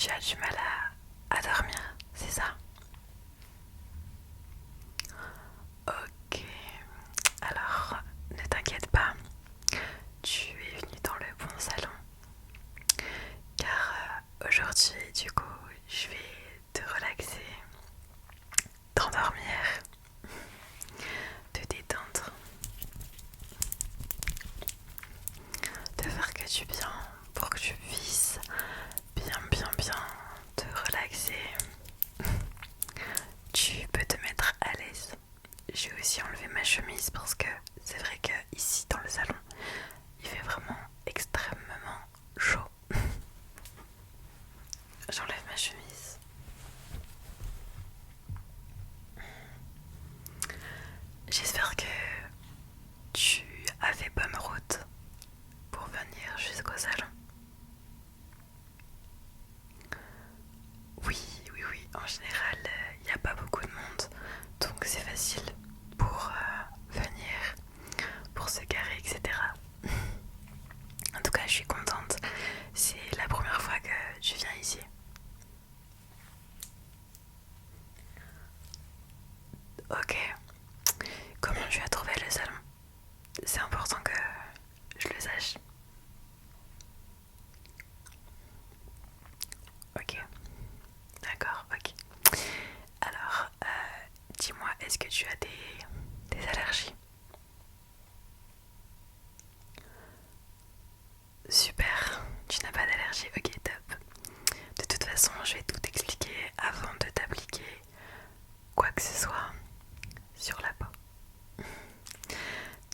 Tu as du mal à dormir, c'est ça? Ok, alors ne t'inquiète pas, tu es venu dans le bon salon car aujourd'hui du coup je vais te relaxer, t'endormir, te détendre, te faire que du bien pour que tu puisses bien te relaxer. Tu peux te mettre à l'aise. J'ai aussi enlevé ma chemise parce que c'est vrai que ici dans le salon il fait vraiment extrêmement chaud. J'enlève ma chemise. J'espère que tu as fait bonne route pour venir jusqu'au salon. Oui, oui, en général, il n'y a pas beaucoup de monde, donc c'est facile pour venir, pour se garer, etc. En tout cas, je suis contente. C'est la première fois que je viens ici. Ok. Comment tu as trouvé le salon? C'est important que je le sache. Ok. D'accord, ok. Alors, dis-moi, est-ce que tu as des allergies? Super, tu n'as pas d'allergie, ok, top. De toute façon, je vais tout expliquer avant de t'appliquer quoi que ce soit sur la peau.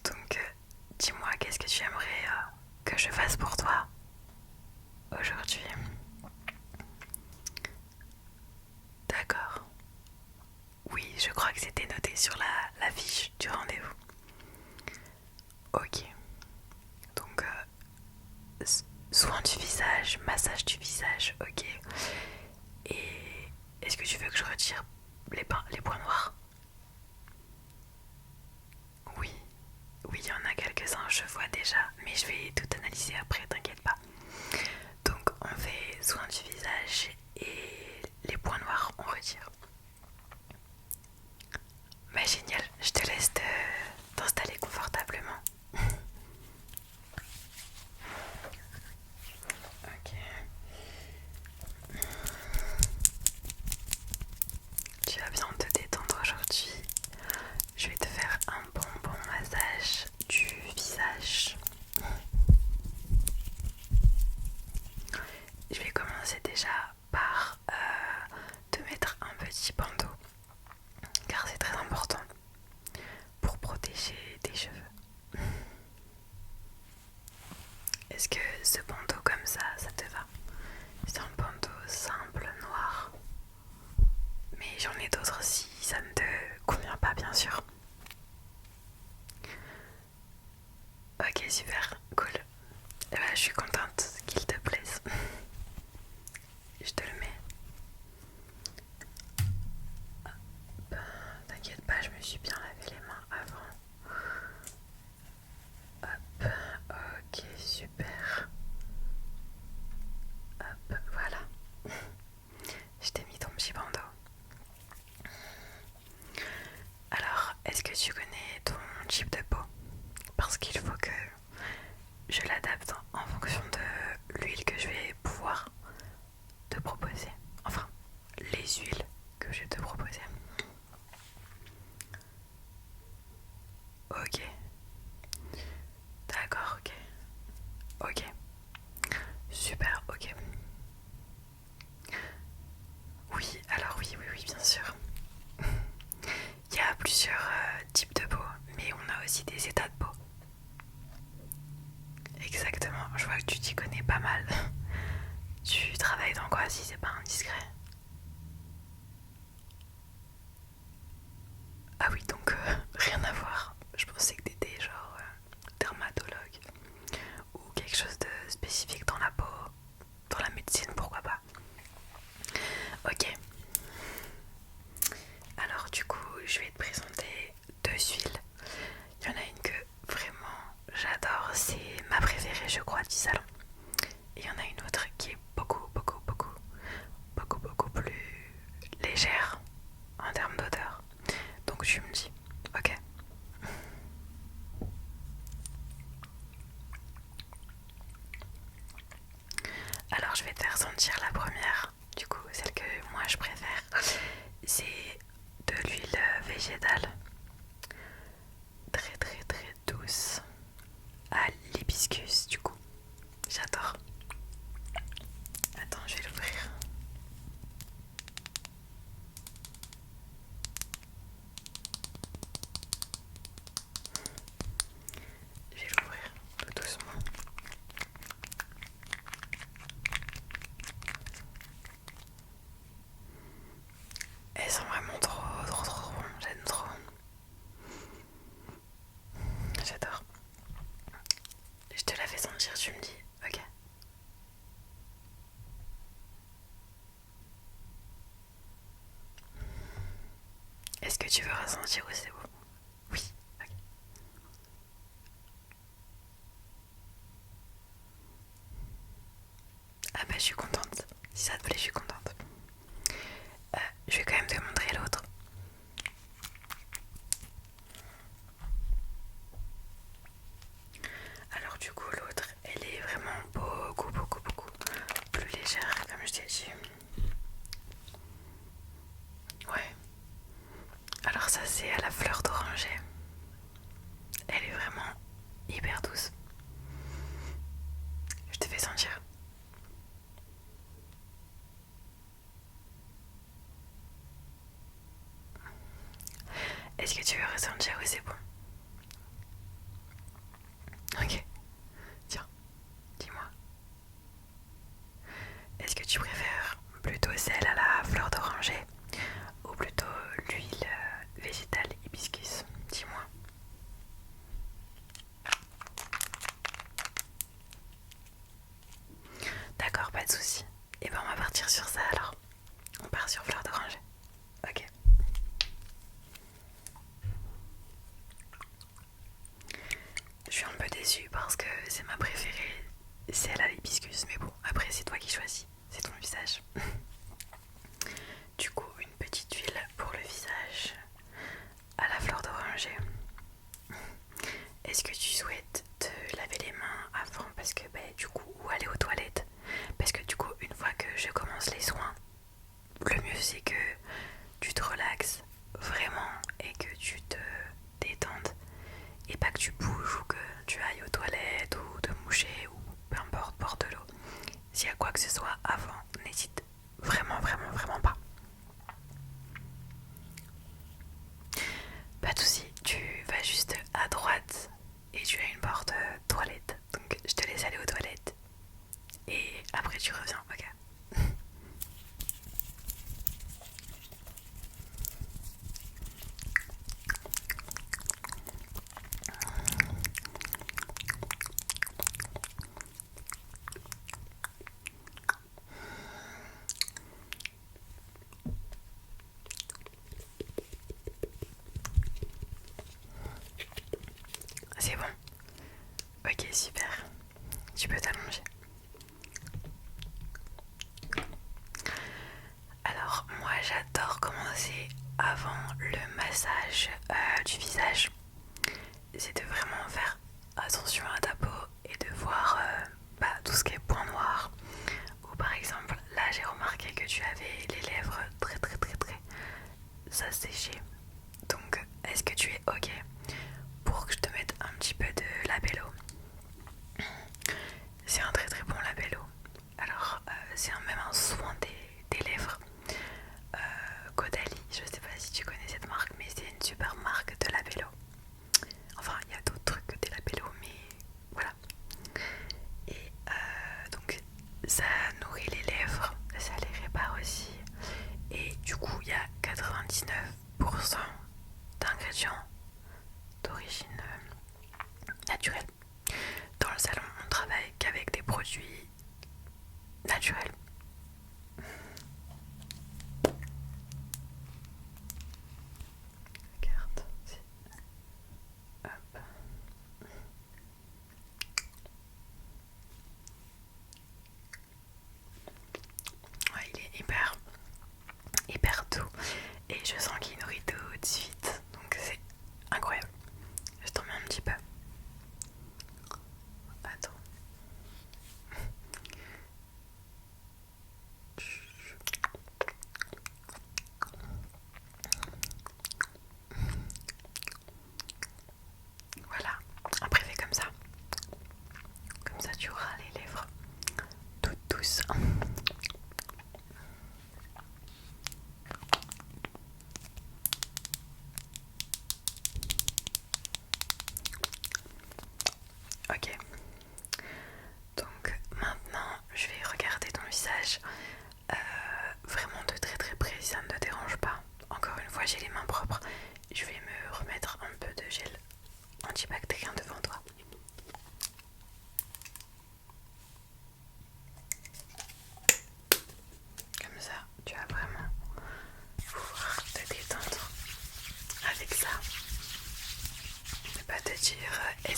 Donc, dis-moi, qu'est-ce que tu aimerais que je fasse pour toi aujourd'hui? D'accord. Oui, je crois que c'était noté sur la fiche du rendez-vous. Ok. Donc, soin du visage, massage du visage, ok. Et est-ce que tu veux que je retire les points noirs? Oui, oui, il y en a quelques-uns, je vois déjà, mais je vais tout analyser après, t'inquiète pas. Donc, on fait soin du visage et les points noirs, on retire. Bah, génial, je te laisse t'installer confortablement. Ok. Tu vas bien te détendre aujourd'hui. Je vais te faire un bon massage du visage. Je vais commencer déjà par te mettre un petit bandeau car c'est très important pour protéger tes cheveux. Est-ce que ce bandeau comme ça te va? C'est un bandeau simple, noir. Mais j'en ai d'autres si ça ne te convient pas, bien sûr. Ok, super, cool. Eh ben, je suis contente qu'il te plaise. Je te le mets. T'inquiète pas, je me suis bien lavé les mains avant. Hop, ok, super. Hop, voilà. Je t'ai mis ton petit bandeau. Alors, est-ce que tu connais ton type de peau? Parce qu'il faut que je l'adapte en fonction de l'huile que je vais pouvoir te proposer. Enfin, les huiles que je vais te proposer. Ok, d'accord, ok. Ok, super, ok. Oui, alors oui, bien sûr. Il y a plusieurs types de peau, mais on a aussi des états de peau. Exactement, je vois que tu t'y connais pas mal. Tu travailles dans quoi si c'est pas indiscret? Ah oui, donc rien à voir. Je pensais que t'étais genre dermatologue ou quelque chose de spécifique dans la peau, dans la médecine, pourquoi pas. Ok, alors du coup, je vais te présenter deux huiles. Il y en a une que vraiment j'adore, c'est ma préférée je crois du salon. Et il y en a une autre qui est beaucoup sentir la première, du coup celle que moi je préfère, c'est de l'huile végétale, très très très douce, à l'hibiscus du coup, j'adore. Attends, je vais l'ouvrir. Je vais l'ouvrir tout doucement. Elles sont vraiment trop bon, j'aime trop. J'adore. Je te la fais sentir, tu me dis, ok. Est-ce que tu veux ressentir ou c'est bon? Oui, ok. Ah bah je suis contente, si ça te plaît je suis contente. Je vais quand même te montrer l'autre. Alors du coup l'autre elle est vraiment beaucoup plus légère comme je t'ai dit. Ouais. Alors ça c'est à la fleur d'oranger. Elle est vraiment hyper douce. Je te fais sentir. Est-ce que tu veux ressentir ou c'est bon? Ok. Tiens, dis-moi. Est-ce que tu préfères plutôt celle à la fleur d'oranger ou plutôt l'huile végétale hibiscus? Dis-moi. D'accord, pas de souci. Et ben on va partir sur ça alors. On part sur fleur d'oranger. Ok. Je suis un peu déçue parce que c'est ma préférée, celle à l'hibiscus. Mais bon, après c'est toi qui choisis, c'est ton visage. Du coup, une petite huile pour le visage à la fleur d'oranger. Est-ce que tu souhaites te laver les mains avant parce que du coup, ou aller aux toilettes? Parce que du coup, une fois que je commence les soins, le mieux c'est que tu te relaxes vraiment et que tu te détendes et pas que tu bouges ou que tu ailles aux toilettes ou te moucher ou peu importe, porte de l'eau. S'il y a quoi que ce soit avant, n'hésite vraiment pas. Pas de soucis, tu vas juste à droite et tu as une porte toilette. Donc je te laisse aller aux toilettes et après tu reviens, ok? C'est bon? Ok, super. Tu peux t'allonger. Alors moi j'adore commencer avant le massage du visage. C'est de vraiment faire attention à ta peau et de voir tout ce qui est point noir. Ou par exemple là j'ai remarqué que tu avais les lèvres très asséchées. Donc est-ce que tu es ok pour que je te mette un petit peu de labello? C'est un très bon labello. Alors c'est même un soin des lèvres. Caudalie, je sais pas si tu connais cette marque, mais c'est une super marque de labello. Enfin, il y a d'autres trucs que des labello, mais voilà. Et donc, ça nourrit les lèvres, ça les répare aussi. Et du coup, il y a 99% d'ingrédients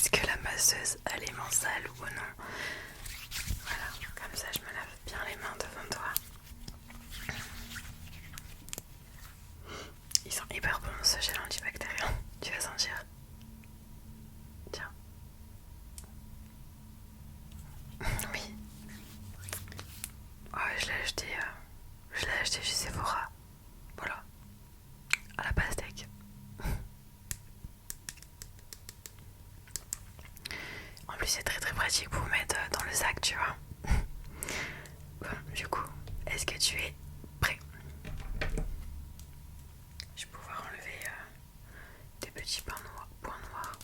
est-ce que la masseuse a les mains sales ou non. Voilà, comme ça je me lave bien les mains devant toi. Ils sont hyper bons ce gel antibactérien, tu vas sentir. Tiens. Oui. Ouais, je l'ai acheté chez Sephora. Voilà. À la pastèque. En plus c'est très pratique pour mettre dans le sac, tu vois. Bon, du coup, est-ce que tu es prêt? Je vais pouvoir enlever des petits points noirs.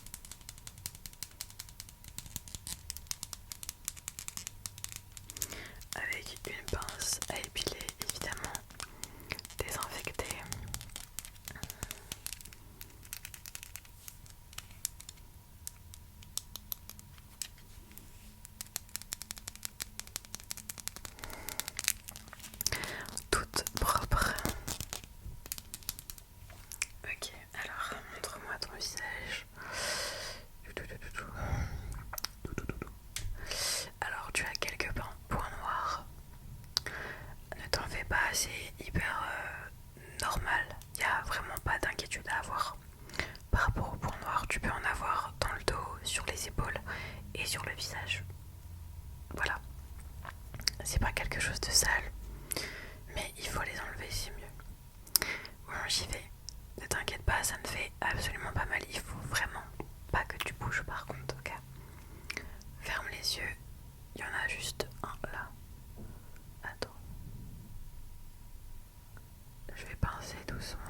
Avec une pince à épiler, évidemment, désinfectée. Toute propre. Ok, alors montre-moi ton visage. Alors tu as quelques points noirs. Ne t'en fais pas, c'est hyper normal. Il n'y a vraiment pas d'inquiétude à avoir. Par rapport aux points noirs, tu peux en avoir dans le dos, sur les épaules et sur le visage. Voilà. C'est pas quelque chose de sale, mais il faut les enlever, c'est mieux. Bon, j'y vais. Ne t'inquiète pas, ça ne fait absolument pas mal. Il faut vraiment pas que tu bouges par contre, ok? Ferme les yeux. Il y en a juste un là. Attends. Je vais pincer doucement.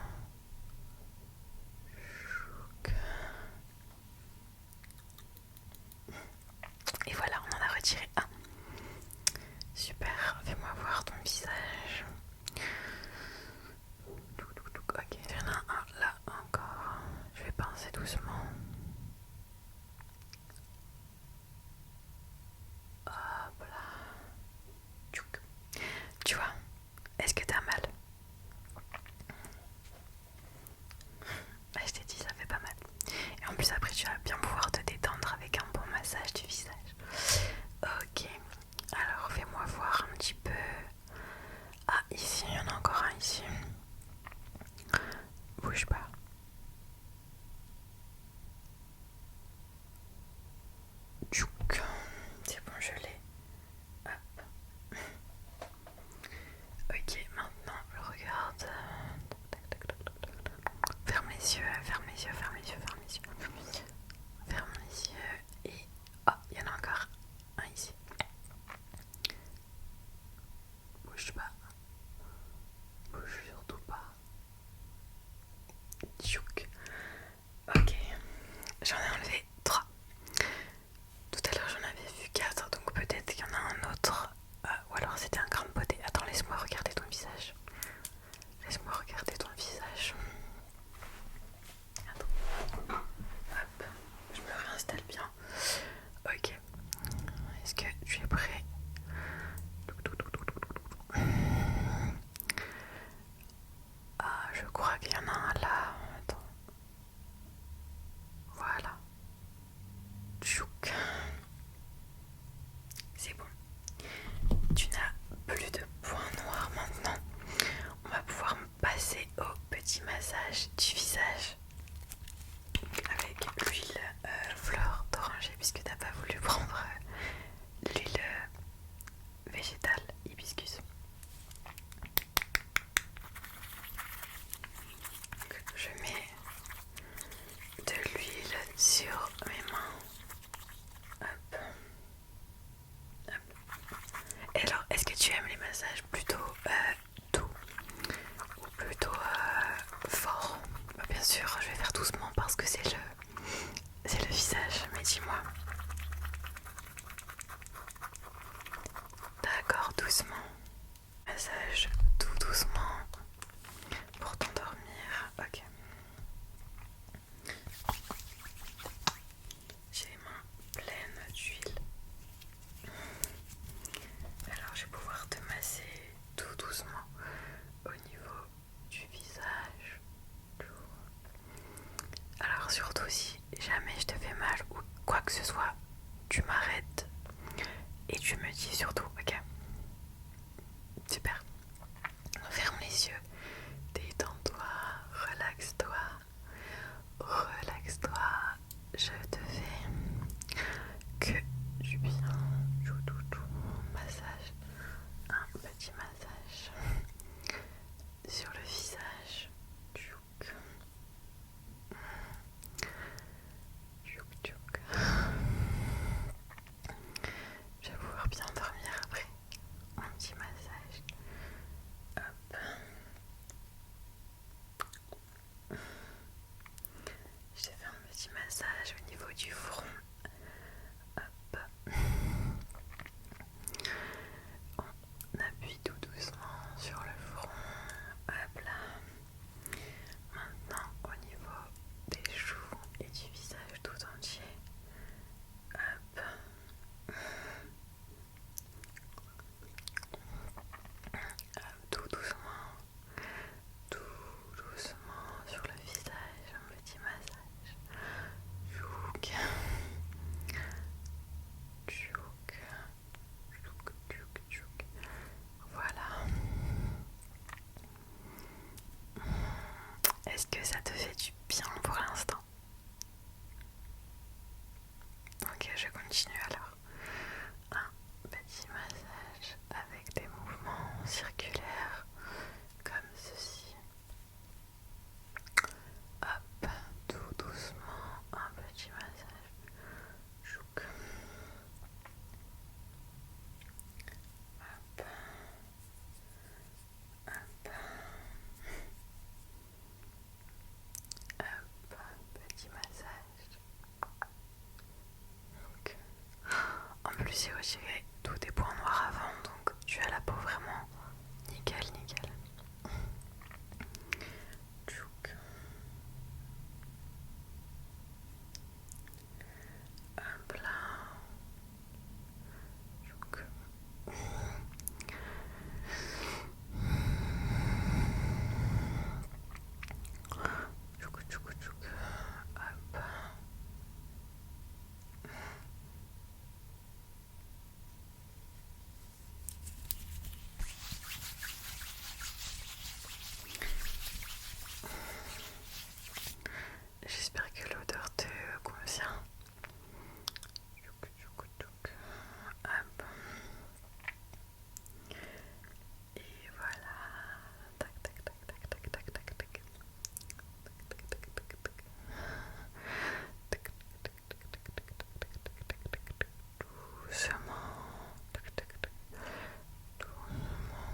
Et voilà, on en a retiré un. Super, fais-moi voir ton visage. Ok, il y en a un là encore. Je vais pincer doucement. Hop là. Tu vois, est-ce que t'as mal? Bah, je t'ai dit, ça fait pas mal. Et en plus, après, tu vas bien pouvoir te détendre avec un bon massage du visage. Ok, alors fais-moi voir un petit peu. Ah, ici, il y en a encore un ici. Bouge pas. Tchouk. C'est bon, je l'ai. Hop. Ok, maintenant, je regarde. Ferme les yeux, ferme les yeux, ferme les yeux, ferme les yeux. Ferme les yeux et... Oh, il y en a encore un ici. Bouge pas. Bouge surtout pas. Tchouk. Ok, j'en ai enlevé 3. Tout à l'heure j'en avais vu 4, donc peut-être qu'il y en a un autre. Ou alors c'était un grain de beauté. Attends, laisse-moi regarder ton visage. Laisse-moi regarder ton visage. Attends. Hop, je me réinstalle bien. Ok. Est-ce que tu es prêt? Ah, je crois qu'il y en a un là. Attends. Voilà. Tchouk. C'est bon. Tu n'as plus de points noirs maintenant. On va pouvoir passer au petit massage du visage avec l'huile fleur d'oranger, puisque t'as pas voulu prendre l'huile végétale hibiscus. Donc, je mets de l'huile sur mes mains. Hop. Hop. Et alors, est-ce que tu aimes les massages plutôt doux ou plutôt forts? Bah, bien sûr, je vais faire doucement parce que c'est le visage, mais dis-moi. D'accord, doucement. Massage tout doucement pour t'endormir. Ok. J'ai les mains pleines d'huile. Alors je vais pouvoir te masser tout doucement au niveau du visage. Alors surtout si jamais je te fais mal ou quoi est-ce que ça te fait du bien pour l'instant? Ok, je continue alors. Un petit massage avec des mouvements circulaires comme ceci. Hop, tout doucement, un petit massage. Chouk. Hop. Hop. Hop, petit massage. Donc, en plus, j'ai retiré tous tes points noirs avant, donc tu as la peau vraiment nickel, nickel. Chouk. Hop là. Chouk. Chouk, chouk, chouk. Hop. J'espère que l'odeur te convient. Chouk, chouk, chouk. Hop. Et voilà. Tac, tac, tac, tac, tac, tac, tac, tac. Doucement. Tac, tac, tac. Doucement.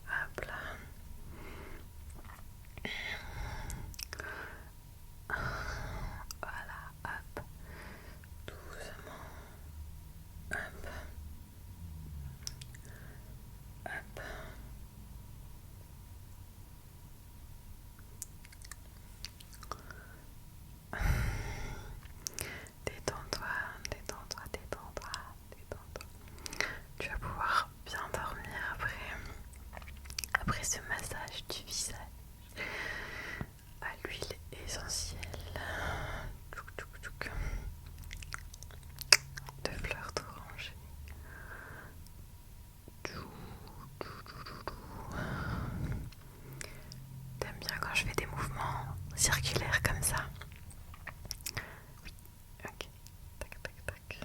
Hop là. Voilà, hop. Doucement. Hop. Hop. Détends-toi, détends-toi, détends-toi, détends-toi. Tu vas pouvoir bien dormir après ce massage du visage à l'huile essentielle tchouk, tchouk, tchouk, de fleurs d'oranger. Tchou, tchou, tchou, tchou, tchou. T'aimes bien quand je fais des mouvements circulaires comme ça? Oui, ok. Tac, tac, tac.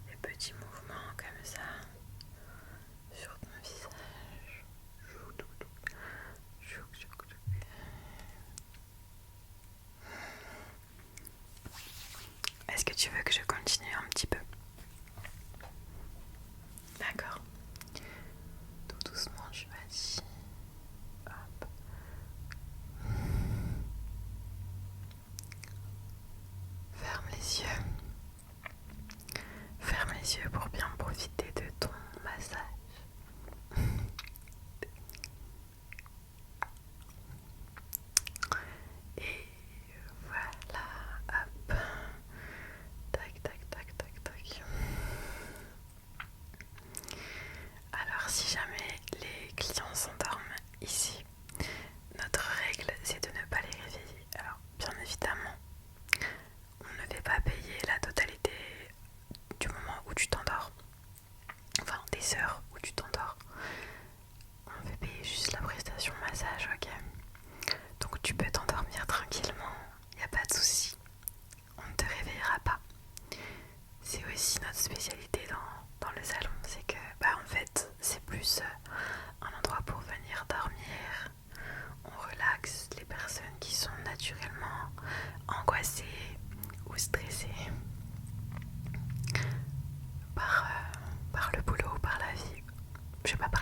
Des petits mouvements comme ça sur ton visage. Chou, chou, chou, chou, chou, chou. Est-ce que tu veux que je continue un petit peu? D'accord. Tout doucement, tu m'as dit. Hop. Ferme les yeux. Ferme les yeux pour bien profiter de ton massage. Et voilà. Hop. Tac, tac, tac, tac, tac. Alors, si jamais les clients s'endorment ici, notre règle c'est de ne pas les réveiller. Alors, bien évidemment, on ne fait pas payer la totalité du moment où tu t'endors, enfin des heures où tu t'endors. On fait payer juste la prestation massage, ok? Donc tu peux t'endormir tranquillement, y a pas de souci. On ne te réveillera pas. C'est aussi notre spécialité dans le salon, c'est que en fait c'est plus un endroit pour venir dormir. On relaxe les personnes qui sont naturellement angoissées ou stressées par le boulot ou par la vie. Je sais pas, par